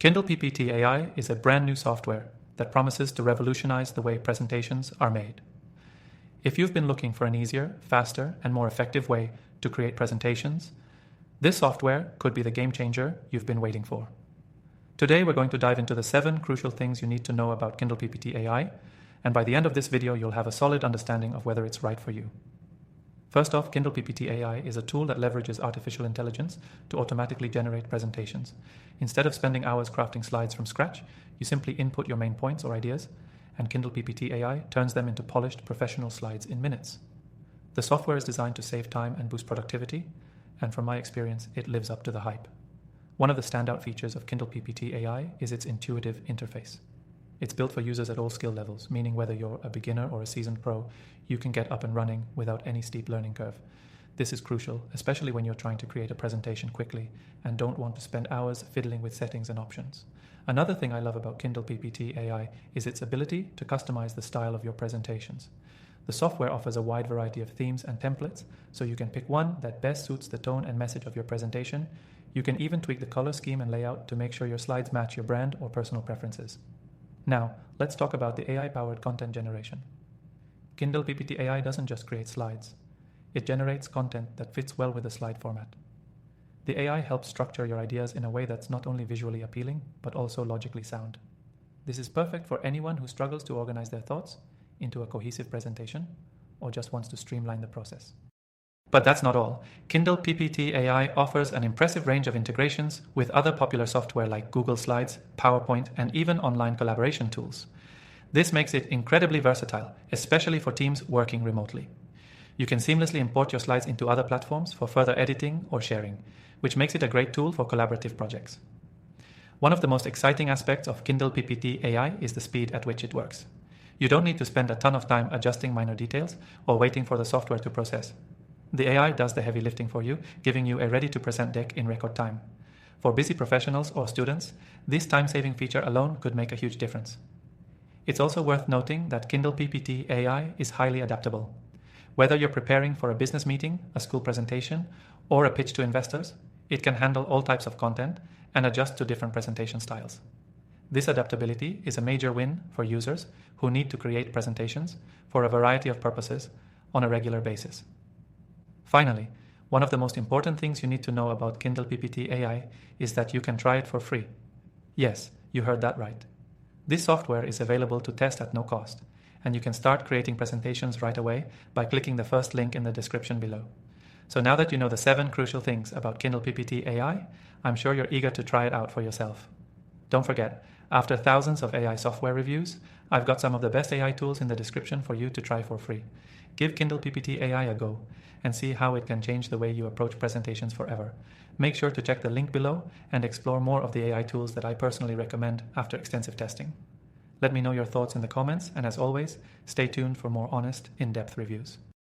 KindlePPT AI is a brand new software that promises to revolutionize the way presentations are made. If you've been looking for an easier, faster, and more effective way to create presentations, this software could be the game changer you've been waiting for. Today, we're going to dive into the 7 crucial things you need to know about KindlePPT AI, and by the end of this video, you'll have a solid understanding of whether it's right for you. First off, KindlePPT AI is a tool that leverages artificial intelligence to automatically generate presentations. Instead of spending hours crafting slides from scratch, you simply input your main points or ideas, and KindlePPT AI turns them into polished professional slides in minutes. The software is designed to save time and boost productivity, and from my experience, it lives up to the hype. One of the standout features of KindlePPT AI is its intuitive interface. It's built for users at all skill levels, meaning whether you're a beginner or a seasoned pro, you can get up and running without any steep learning curve. This is crucial, especially when you're trying to create a presentation quickly and don't want to spend hours fiddling with settings and options. Another thing I love about KindlePPT AI is its ability to customize the style of your presentations. The software offers a wide variety of themes and templates, so you can pick one that best suits the tone and message of your presentation. You can even tweak the color scheme and layout to make sure your slides match your brand or personal preferences. Now, let's talk about the AI-powered content generation. KindlePPT AI doesn't just create slides. It generates content that fits well with the slide format. The AI helps structure your ideas in a way that's not only visually appealing, but also logically sound. This is perfect for anyone who struggles to organize their thoughts into a cohesive presentation or just wants to streamline the process. But that's not all. KindlePPT AI offers an impressive range of integrations with other popular software like Google Slides, PowerPoint, and even online collaboration tools. This makes it incredibly versatile, especially for teams working remotely. You can seamlessly import your slides into other platforms for further editing or sharing, which makes it a great tool for collaborative projects. One of the most exciting aspects of KindlePPT AI is the speed at which it works. You don't need to spend a ton of time adjusting minor details or waiting for the software to process. The AI does the heavy lifting for you, giving you a ready-to-present deck in record time. For busy professionals or students, this time-saving feature alone could make a huge difference. It's also worth noting that KindlePPT AI is highly adaptable. Whether you're preparing for a business meeting, a school presentation, or a pitch to investors, it can handle all types of content and adjust to different presentation styles. This adaptability is a major win for users who need to create presentations for a variety of purposes on a regular basis. Finally, one of the most important things you need to know about KindlePPT AI is that you can try it for free. Yes, you heard that right. This software is available to test at no cost, and you can start creating presentations right away by clicking the first link in the description below. So now that you know the 7 crucial things about KindlePPT AI, I'm sure you're eager to try it out for yourself. Don't forget, after thousands of AI software reviews, I've got some of the best AI tools in the description for you to try for free. Give KindlePPT AI a go and see how it can change the way you approach presentations forever. Make sure to check the link below and explore more of the AI tools that I personally recommend after extensive testing. Let me know your thoughts in the comments, and as always, stay tuned for more honest, in-depth reviews.